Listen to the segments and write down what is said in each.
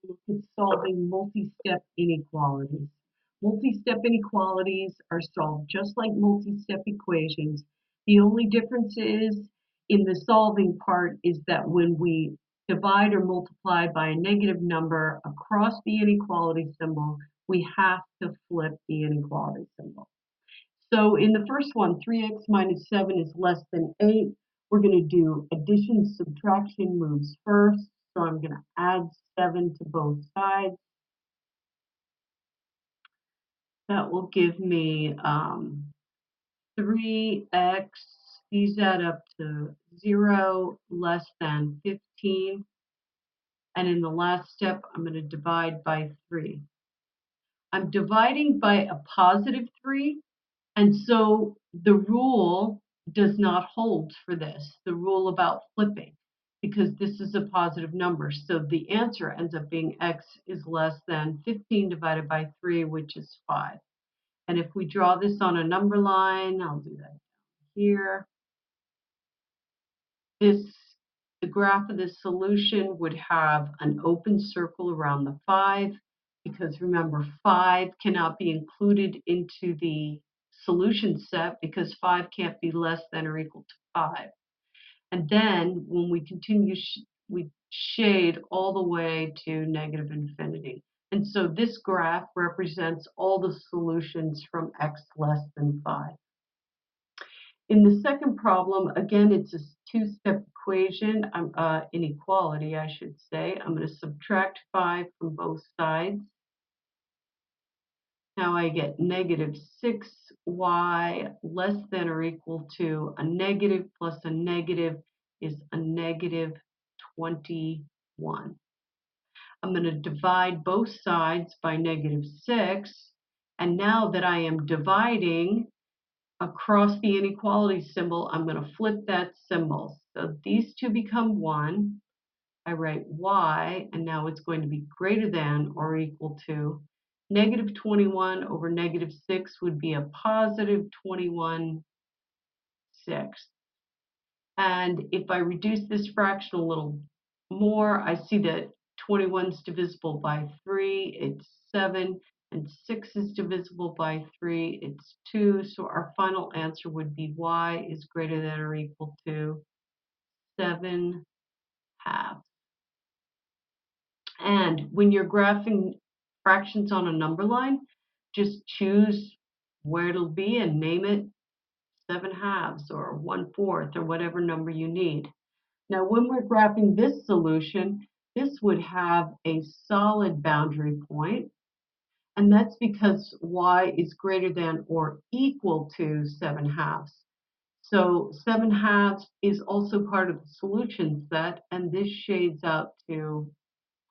look at solving multi-step inequalities. Multi-step inequalities are solved just like multi-step equations. The only difference is in the solving part is that when we divide or multiply by a negative number across the inequality symbol, we have to flip the inequality symbol. So in the first one, 3x minus 7 is less than 8. We're going to do addition, subtraction moves first. So I'm going to add 7 to both sides. That will give me 3x. These add up to 0 less than 15. And in the last step, I'm going to divide by 3. I'm dividing by a positive 3. And so the rule does not hold for this, the rule about flipping, because this is a positive number. So the answer ends up being x is less than 15 divided by 3, which is 5. And if we draw this on a number line, I'll do that here. The graph of the solution would have an open circle around the 5, because remember, 5 cannot be included into the solution set because 5 can't be less than or equal to 5. And then when we continue, we shade all the way to negative infinity. And so this graph represents all the solutions from x less than 5. In the second problem, again, it's a two-step equation, inequality, I should say. I'm going to subtract 5 from both sides. Now I get negative 6y less than or equal to a negative plus a negative is a negative 21. I'm going to divide both sides by negative 6. And now that I am dividing across the inequality symbol, I'm going to flip that symbol. So these two become 1. I write y, and now it's going to be greater than or equal to negative 21 over negative 6 would be a positive 21/6. And if I reduce this fraction a little more, I see that 21 is divisible by 3, it's 7, and 6 is divisible by 3, it's 2. So our final answer would be y is greater than or equal to 7 halves. And when you're graphing fractions on a number line, just choose where it'll be and name it 7 halves or 1/4 or whatever number you need. Now, when we're graphing this solution, this would have a solid boundary point, and that's because y is greater than or equal to 7 halves. So 7 halves is also part of the solution set, and this shades out to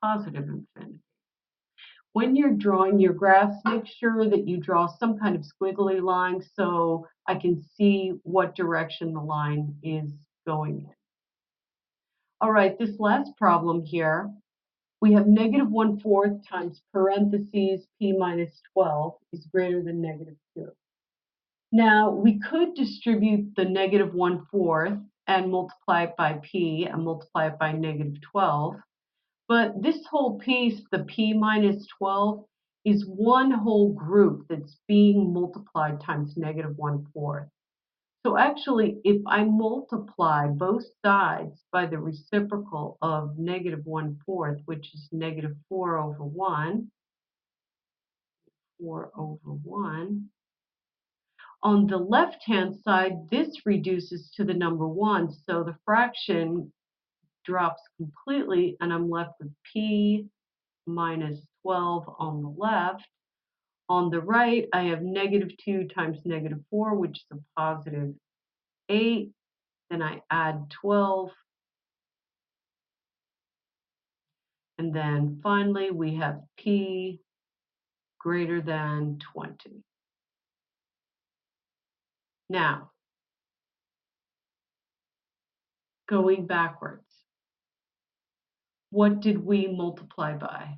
positive infinity. When you're drawing your graphs, make sure that you draw some kind of squiggly line so I can see what direction the line is going in. All right, this last problem here, we have negative 1/4 times parentheses p minus 12 is greater than negative 2. Now, we could distribute the negative 1/4 and multiply it by p and multiply it by negative 12. But this whole piece, the p minus 12, is one whole group that's being multiplied times negative 1/4. So actually, if I multiply both sides by the reciprocal of negative 1/4, which is negative 4 over 1, 4 over 1, on the left-hand side, this reduces to the number 1, so the fraction drops completely, and I'm left with p minus 12 on the left. On the right, I have negative 2 times negative 4, which is a positive 8. Then I add 12. And then finally, we have p greater than 20. Now, going backwards, what did we multiply by?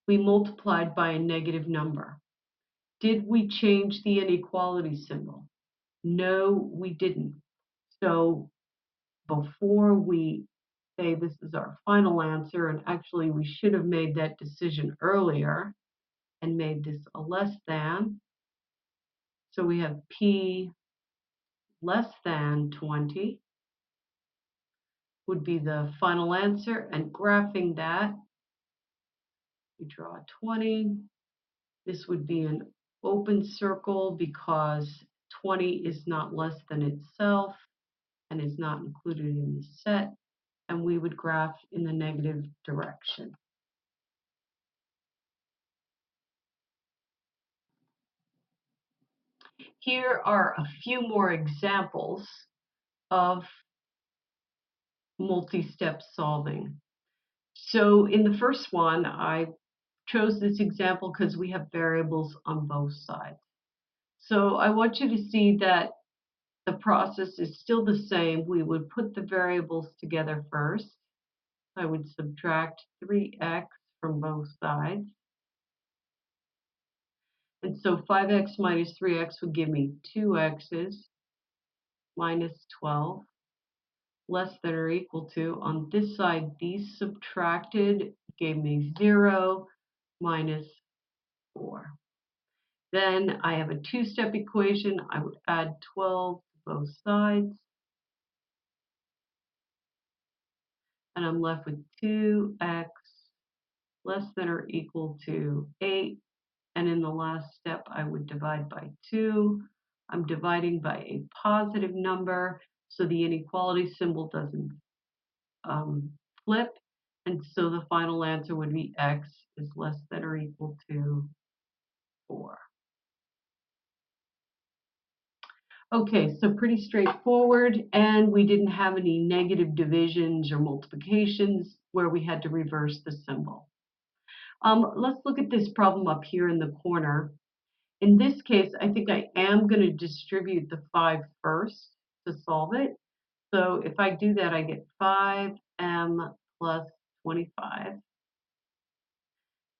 We multiplied by a negative number. Did we change the inequality symbol? No, we didn't. So before we say this is our final answer, and actually we should have made that decision earlier and made this a less than. So we have P less than 20 would be the final answer, and graphing that, we draw 20. This would be an open circle because 20 is not less than itself and is not included in the set, and we would graph in the negative direction. Here are a few more examples of multi-step solving. So in the first one, I chose this example because we have variables on both sides. So I want you to see that the process is still the same. We would put the variables together first. I would subtract 3x from both sides. And so 5x minus 3x would give me 2x's minus 12 less than or equal to. On this side, these subtracted gave me 0 minus 4. Then I have a two-step equation. I would add 12 to both sides. And I'm left with 2x less than or equal to 8. And in the last step, I would divide by 2. I'm dividing by a positive number, so the inequality symbol doesn't flip. And so the final answer would be x is less than or equal to 4. Okay, so pretty straightforward, and we didn't have any negative divisions or multiplications where we had to reverse the symbol. Let's look at this problem up here in the corner. In this case, I think I am going to distribute the 5 first to solve it. So if I do that, I get 5m plus 25.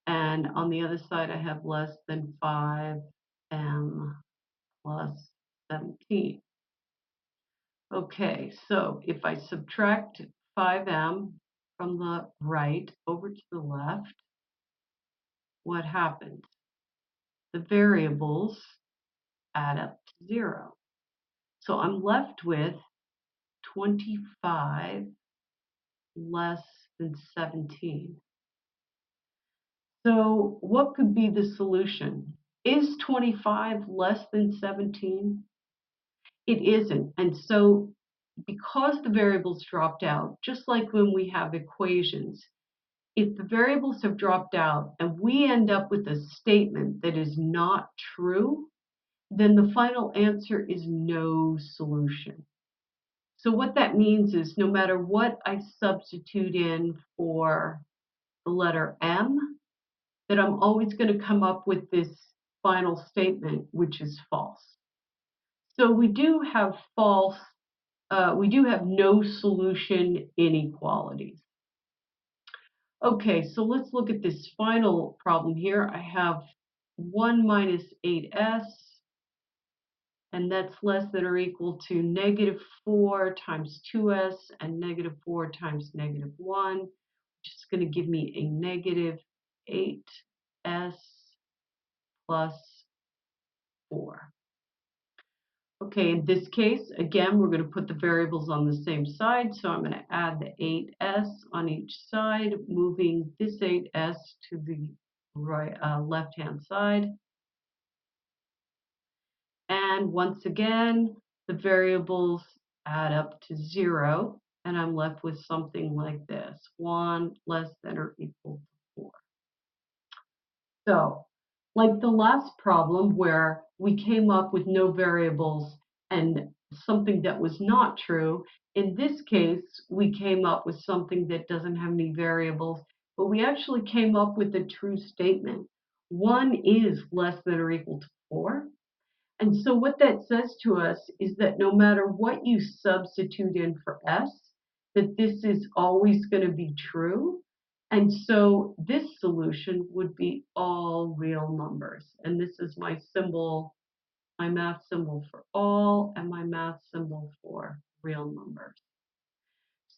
And on the other side, I have less than 5m plus 17. Okay, so if I subtract 5m from the right over to the left, what happens? The variables add up to 0. So I'm left with 25 less than 17. So what could be the solution? Is 25 less than 17? It isn't. And so because the variables dropped out, just like when we have equations, if the variables have dropped out and we end up with a statement that is not true, then the final answer is no solution. So what that means is no matter what I substitute in for the letter M, that I'm always going to come up with this final statement, which is false. So we do have no solution inequalities. Okay, so let's look at this final problem here. I have 1 minus 8s, and that's less than or equal to negative 4 times 2s and negative 4 times negative 1, which is going to give me a negative 8s plus 4. Okay, in this case, again, we're going to put the variables on the same side. So I'm going to add the 8s on each side, moving this 8s to the right, left-hand side. And once again, the variables add up to 0, and I'm left with something like this, 1 less than or equal to 4. So, like the last problem where we came up with no variables and something that was not true, in this case, we came up with something that doesn't have any variables, but we actually came up with a true statement. 1 is less than or equal to 4. And so what that says to us is that no matter what you substitute in for s, that this is always going to be true. And so this solution would be all real numbers. And this is my symbol, my math symbol for all, and my math symbol for real numbers.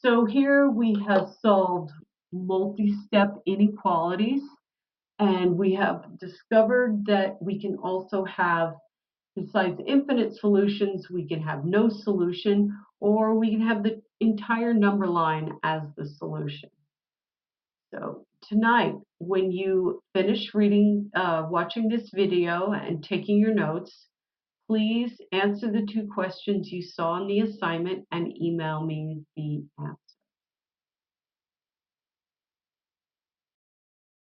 So here we have solved multi-step inequalities, and we have discovered that we can also have, besides infinite solutions, we can have no solution, or we can have the entire number line as the solution. So tonight, when you finish watching this video and taking your notes, please answer the 2 questions you saw in the assignment and email me the answer.